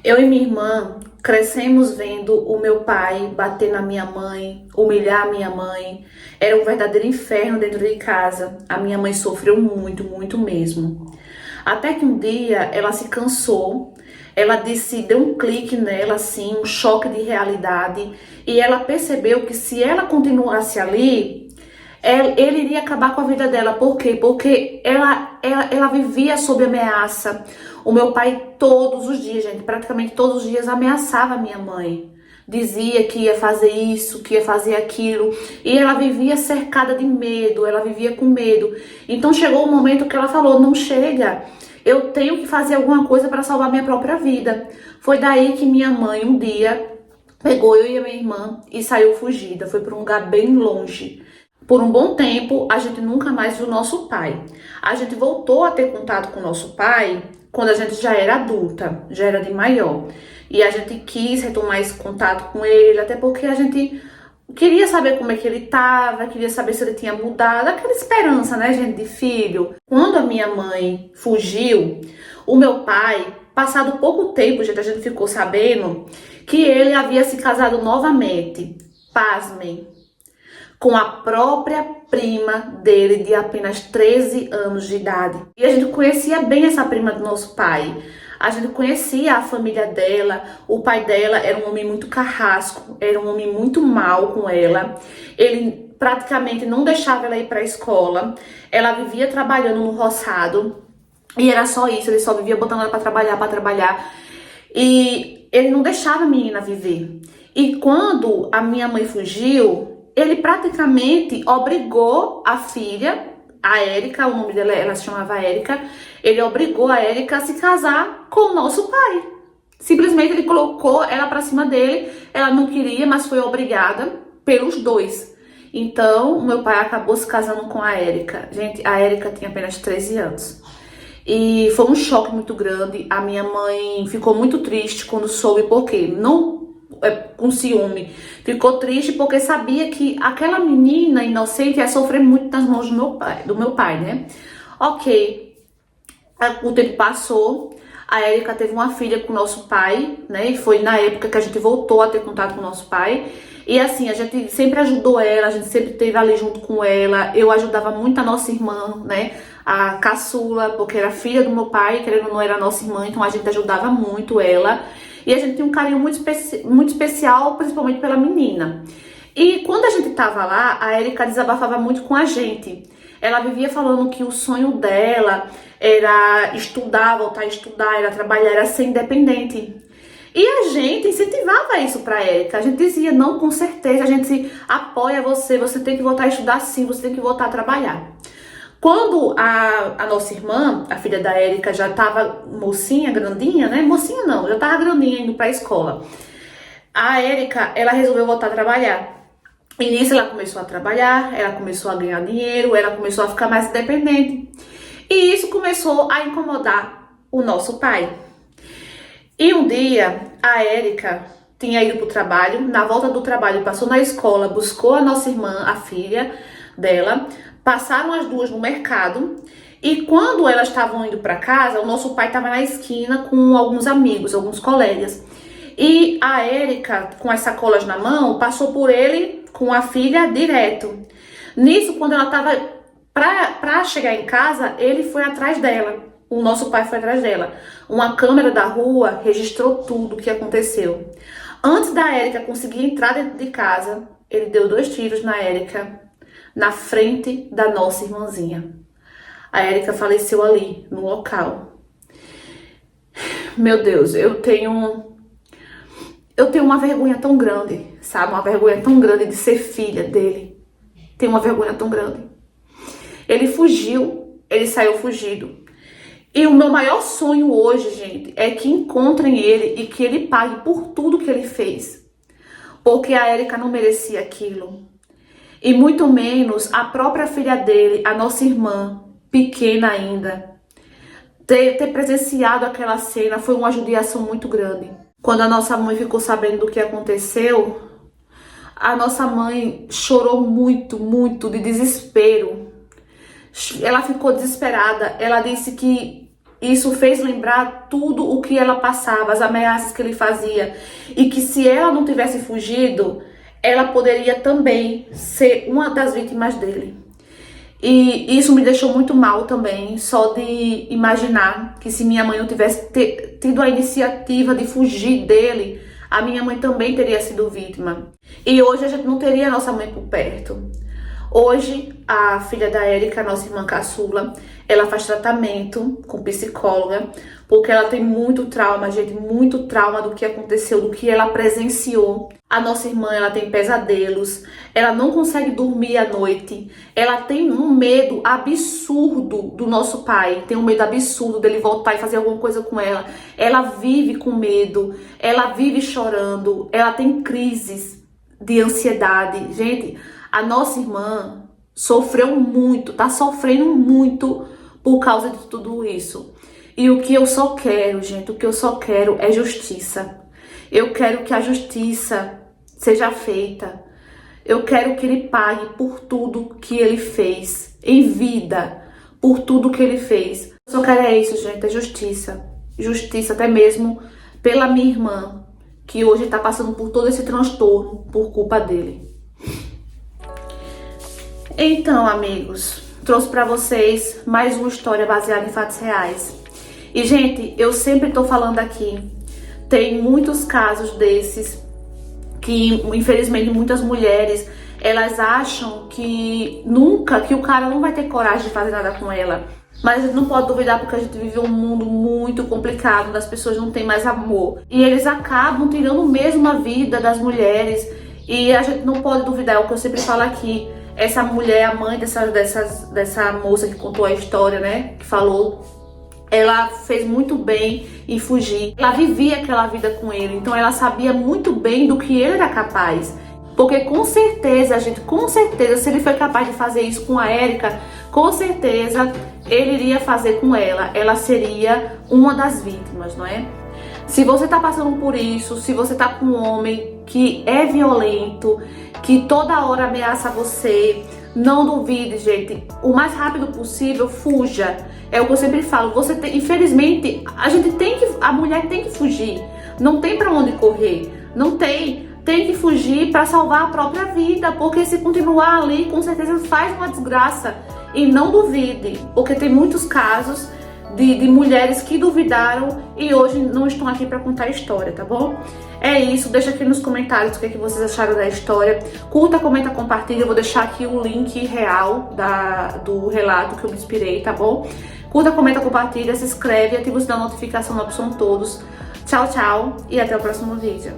Eu e minha irmã crescemos vendo o meu pai bater na minha mãe, humilhar a minha mãe. Era um verdadeiro inferno dentro de casa. A minha mãe sofreu muito, muito mesmo. Até que um dia ela se cansou, ela disse, deu um clique nela, assim, um choque de realidade, e ela percebeu que se ela continuasse ali, ele iria acabar com a vida dela. Por quê? Porque ela vivia sob ameaça. O meu pai todos os dias, gente, praticamente todos os dias ameaçava a minha mãe. Dizia que ia fazer isso, que ia fazer aquilo. E ela vivia cercada de medo, ela vivia com medo. Então chegou o momento que ela falou, não chega, eu tenho que fazer alguma coisa para salvar minha própria vida. Foi daí que minha mãe um dia pegou eu e a minha irmã e saiu fugida. Foi para um lugar bem longe. Por um bom tempo, a gente nunca mais viu nosso pai. A gente voltou a ter contato com nosso pai quando a gente já era adulta, já era de maior. E a gente quis retomar esse contato com ele, até porque a gente queria saber como é que ele estava, queria saber se ele tinha mudado, aquela esperança, né, gente, de filho. Quando a minha mãe fugiu, o meu pai, passado pouco tempo, gente, a gente ficou sabendo que ele havia se casado novamente. Pasmem, com a própria prima dele de apenas 13 anos de idade. E a gente conhecia bem essa prima do nosso pai. A gente conhecia a família dela. O pai dela era um homem muito carrasco, era um homem muito mal com ela. Ele praticamente não deixava ela ir para a escola. Ela vivia trabalhando no roçado. E era só isso, ele só vivia botando ela para trabalhar, para trabalhar. E ele não deixava a menina viver. E quando a minha mãe fugiu, ele praticamente obrigou a filha, a Érica, o nome dela, ela se chamava Érica, ele obrigou a Érica a se casar com o nosso pai. Simplesmente ele colocou ela pra cima dele, ela não queria, mas foi obrigada pelos dois. Então, o meu pai acabou se casando com a Érica. Gente, a Érica tinha apenas 13 anos. E foi um choque muito grande. A minha mãe ficou muito triste quando soube, porque não com ciúme. Ficou triste porque sabia que aquela menina inocente ia sofrer muito nas mãos do meu pai, né? Ok, o tempo passou, a Érica teve uma filha com o nosso pai, né? E foi na época que a gente voltou a ter contato com o nosso pai. E assim, a gente sempre ajudou ela, a gente sempre esteve ali junto com ela. Eu ajudava muito a nossa irmã, né? A caçula, porque era filha do meu pai, querendo ou não era nossa irmã, então a gente ajudava muito ela. E a gente tinha um carinho muito especial, principalmente pela menina. E quando a gente tava lá, a Érica desabafava muito com a gente. Ela vivia falando que o sonho dela era estudar, voltar a estudar, era trabalhar, era ser independente. E a gente incentivava isso pra Érica. A gente dizia, não, com certeza, a gente apoia você, você tem que voltar a estudar sim, você tem que voltar a trabalhar. Quando a nossa irmã, a filha da Érica, já tava mocinha, grandinha, né? Mocinha não, já tava grandinha indo pra escola. A Érica, ela resolveu voltar a trabalhar. E nisso ela começou a trabalhar, ela começou a ganhar dinheiro, ela começou a ficar mais independente. E isso começou a incomodar o nosso pai. E um dia, a Érica tinha ido pro trabalho, na volta do trabalho passou na escola, buscou a nossa irmã, a filha dela, passaram as duas no mercado e quando elas estavam indo para casa, o nosso pai estava na esquina com alguns amigos, alguns colegas. E a Érica, com as sacolas na mão, passou por ele com a filha direto. Nisso, quando ela estava para chegar em casa, ele foi atrás dela. O nosso pai foi atrás dela. Uma câmera da rua registrou tudo o que aconteceu. Antes da Érica conseguir entrar dentro de casa, ele deu 2 tiros na Érica, na frente da nossa irmãzinha. A Érica faleceu ali, no local. Meu Deus, eu tenho uma vergonha tão grande, sabe? Uma vergonha tão grande de ser filha dele. Tenho uma vergonha tão grande. Ele fugiu, ele saiu fugido. E o meu maior sonho hoje, gente, é que encontrem ele e que ele pague por tudo que ele fez. Porque a Érica não merecia aquilo. E muito menos a própria filha dele, a nossa irmã, pequena ainda. Ter presenciado aquela cena foi uma judiação muito grande. Quando a nossa mãe ficou sabendo do que aconteceu, a nossa mãe chorou muito, muito de desespero. Ela ficou desesperada. Ela disse que Isso fez lembrar tudo o que ela passava, as ameaças que ele fazia. E que se ela não tivesse fugido, ela poderia também ser uma das vítimas dele. E isso me deixou muito mal também, só de imaginar que se minha mãe não tivesse tido a iniciativa de fugir dele, a minha mãe também teria sido vítima. E hoje a gente não teria a nossa mãe por perto. Hoje, a filha da Érica, nossa irmã caçula, ela faz tratamento com psicóloga, porque ela tem muito trauma, gente, muito trauma do que aconteceu, do que ela presenciou. A nossa irmã, ela tem pesadelos, ela não consegue dormir à noite, ela tem um medo absurdo do nosso pai, tem um medo absurdo dele voltar e fazer alguma coisa com ela. Ela vive com medo, ela vive chorando, ela tem crises de ansiedade. Gente, a nossa irmã sofreu muito, tá sofrendo muito por causa de tudo isso. E o que eu só quero, gente, o que eu só quero é justiça. Eu quero que a justiça seja feita. Eu quero que ele pague por tudo que ele fez em vida, por tudo que ele fez. Eu só quero é isso, gente, é justiça. Justiça até mesmo pela minha irmã, que hoje tá passando por todo esse transtorno por culpa dele. Então, amigos, trouxe pra vocês mais uma história baseada em fatos reais. E, gente, eu sempre tô falando aqui, tem muitos casos desses que, infelizmente, muitas mulheres, elas acham que o cara não vai ter coragem de fazer nada com ela. Mas a gente não pode duvidar, porque a gente vive um mundo muito complicado, onde as pessoas não têm mais amor. E eles acabam tirando mesmo a vida das mulheres. E a gente não pode duvidar, é o que eu sempre falo aqui. Essa mulher, a mãe dessa moça que contou a história, né, que falou, ela fez muito bem em fugir. Ela vivia aquela vida com ele, então ela sabia muito bem do que ele era capaz. Porque com certeza, gente, com certeza, se ele foi capaz de fazer isso com a Érica, com certeza ele iria fazer com ela. Ela seria uma das vítimas, não é? Se você tá passando por isso, se você tá com um homem que é violento, que toda hora ameaça você, não duvide, gente. O mais rápido possível, fuja. É o que eu sempre falo. Infelizmente, a mulher tem que fugir. Não tem pra onde correr. Não tem. Tem que fugir pra salvar a própria vida, porque se continuar ali, com certeza faz uma desgraça. E não duvide, porque tem muitos casos de mulheres que duvidaram e hoje não estão aqui para contar a história, tá bom? É isso, deixa aqui nos comentários o que vocês acharam da história. Curta, comenta, compartilha. Eu vou deixar aqui o link real do relato que eu me inspirei, tá bom? Curta, comenta, compartilha, se inscreve, ativa o sininho da notificação na opção todos. Tchau, tchau e até o próximo vídeo.